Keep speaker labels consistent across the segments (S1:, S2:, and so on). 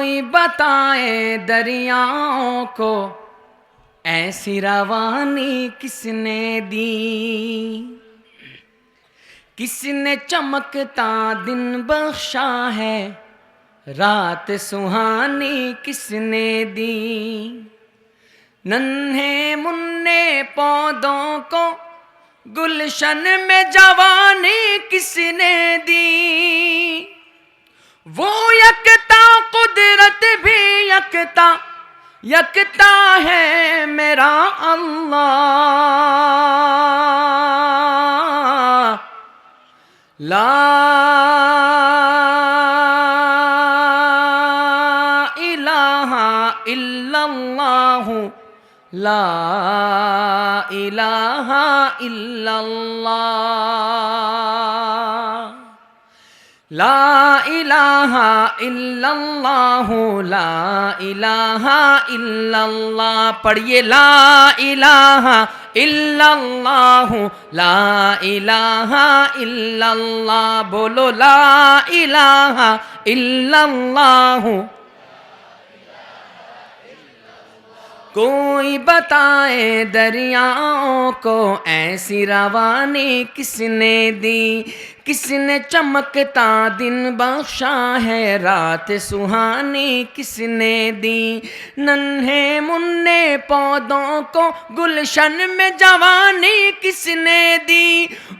S1: कोई बताए दरियाओं को ऐसी रवानी किसने दी, किसने चमकता दिन बख्शा है, रात सुहानी किसने दी। नन्हे मुन्ने पौधों को गुलशन में जवानी किसने दी, वो यकता कुदरत भी यकता, यकता है मेरा अल्लाह। ला इलाहा इल्लल्लाह, ला इलाहा इल्लल्लाह, ला इलाहा इल्लल्लाह, ला इलाहा इल्लल्लाह। पढ़िए ला इलाहा इल्लल्लाह, ला इलाहा इल्लल्लाह। बोलो ला इलाहा इल्लल्लाह। कोई बताए दरियाओं को ऐसी रवानी किसने दी, किसने चमकता दिन बख्शा है, रात सुहानी किसने दी। नन्हे मुन्ने पौधों को गुलशन में जवानी किसने दी,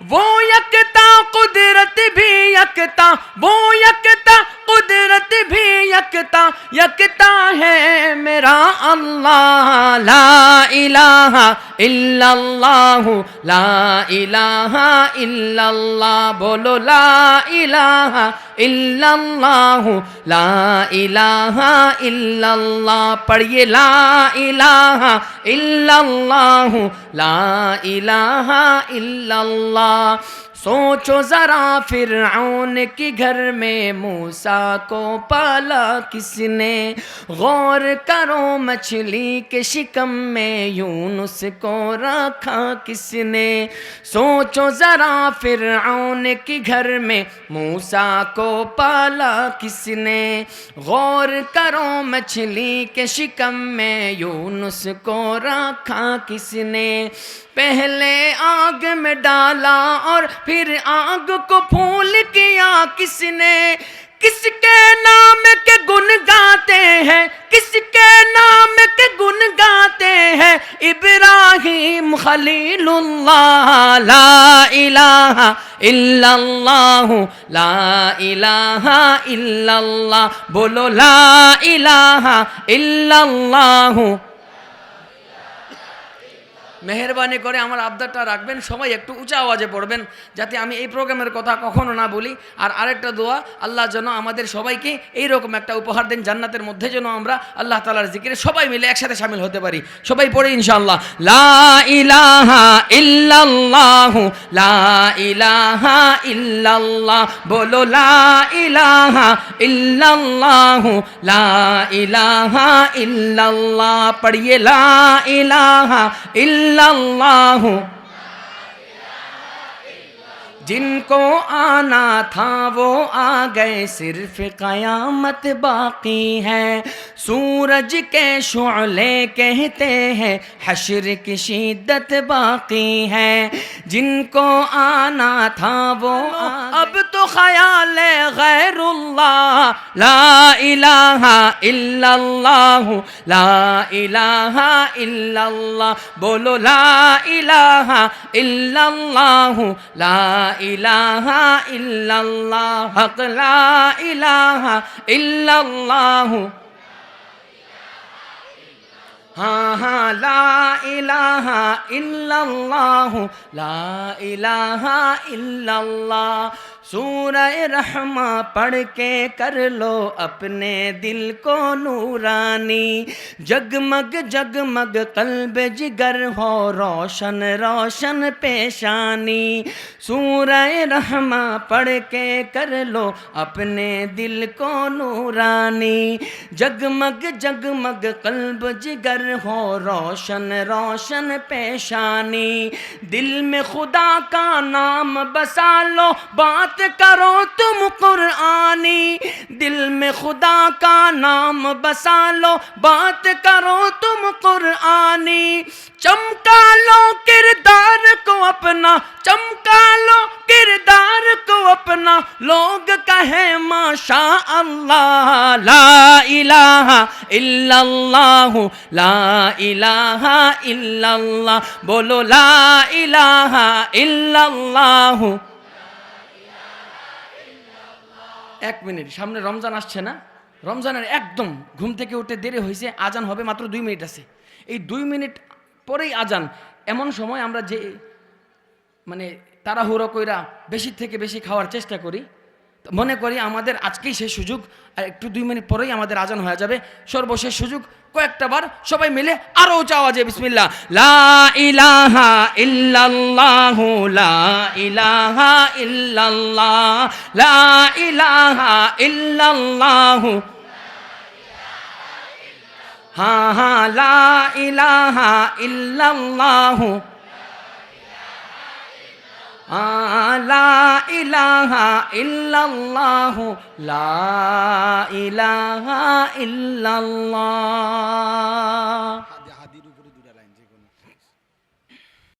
S1: वो यकता कुदरत भी यकता, वो यकता कुदरत भी यकता, यकता है मेरा अल्लाह। ला इलाहा इल्लल्लाह, ला इलाहा इल्लल्लाह। बोलो ला इलाहा इल्लल्लाह, ला इलाहा इल्लल्लाह। पढ़िए ला इलाहा इल्लल्लाह, ला इलाहा इल्लल्लाह। सोचो जरा फिरऔन के घर में मूसा को पाला किसने, गौर करो मछली के शिकम में यूनुस को रखा किसने। सोचो जरा फिरऔन के घर में मूसा को पाला किसने, गौर करो मछली के शिकम में यूनुस को रखा किसने। पहले आग में डाला और फिर आग को फूल किया किसने, किसके नाम के गुण गाते हैं, किसके नाम के गुण गाते हैं, इब्राहिम खलीलुल्लाह। ला इलाहा इल्लल्लाह, ला इलाहा इल्लल्लाह। बोलो ला इलाहा इल्लल्लाह। মেহেরবানি করে আমার আবদারটা রাখবেন, সবাই একটু উঁচা আওয়াজে পড়বেন যাতে আমি এই প্রোগ্রামের কথা কখনো না বলি। আর আরেকটা দোয়া, আল্লাহ যেন আমাদের সবাইকে এইরকম একটা উপহার দেন, জান্নাতের মধ্যে যেন আমরা আল্লাহ তাআলার জিকিরে সবাই মিলে একসাথে শামিল হতে পারি। সবাই পড়ে ইনশাআল্লাহ লা ইলাহা ইল্লাল্লাহ, লা ইলাহা ইল্লাল্লাহ। বলো লা ইলাহা ইল্লাল্লাহ, লা ইলাহা ইল্লাল্লাহ। পড়িয়ে লা ইলাহা ইল্লাল্লাহ। जिनको आना था वो आ गए, सिर्फ क़यामत बाकी है। सूरज के शुअले कहते हैं हश्र की शिद्दत बाकी है। जिनको आना था वो अब तो ख्याल गैरुल्लाह। ला इलाहा इल्लल्लाह, ला इलाहा इल्लल्लाह। बोलो ला इलाहा इल्लल्लाह, ला इलाहा इल्लल्लाह। हक ला इलाहा इल्लल्लाह। हाँ हाँ ला इलाहा इल्लल्लाह, ला इलाहा इल्लल्लाह। सूरह रहमा पढ़ के कर लो अपने दिल को नूरानी, जगमग जगमग कल्ब जिगर हो रोशन रोशन पेशानी। सूरह रहमा पढ़ के कर लो अपने दिल को नूरानी, जगमग जगमग कल्ब जिगर हो रोशन रोशन पेशानी। दिल में खुदा का नाम बसा लो, बात करो तुम कुरानी, दिल में खुदा का नाम बसा लो, बात करो तुम कुरानी। चमका लो किरदार को अपना, चमका लो किरदार को अपना, लोग कहे माशा अल्लाह। ला इलाहा इल्लल्लाह, ला इलाहा इल्लल्लाह, बोलो ला इलाहा इल्लल्लाह। এক মিনিট, সামনে রমজান আসছে না, রমজানের একদম ঘুম থেকে উঠে দেরি হয়েছে, আজান হবে মাত্র 2 মিনিট আছে, এই 2 মিনিট পরেই আজান। এমন সময় আমরা যে মানে তাড়াহুড়ো কইরা বেশি থেকে বেশি খাওয়ার চেষ্টা করি, মনে করি আমাদের আজকেই সেই সুযোগ, আর একটু 2 মিনিট পরেই আমাদের আজান হয়ে যাবে। সর্বশেষ সুযোগ, কয়েকটা বার সবাই মিলে আরো উঁচা আওয়াজে বিসমিল্লাহ, লা ইলাহা ইল্লাল্লাহ, লা ইলাহা ইল্লাল্লাহ, লা ইলাহা ইল্লাল্লাহ, হ্যাঁ হ্যাঁ, লা ইলাহা ইল্লাল্লাহ, লা ইলাহা ইল্লাল্লাহ, লা ইলাহা ইল্লাল্লাহ।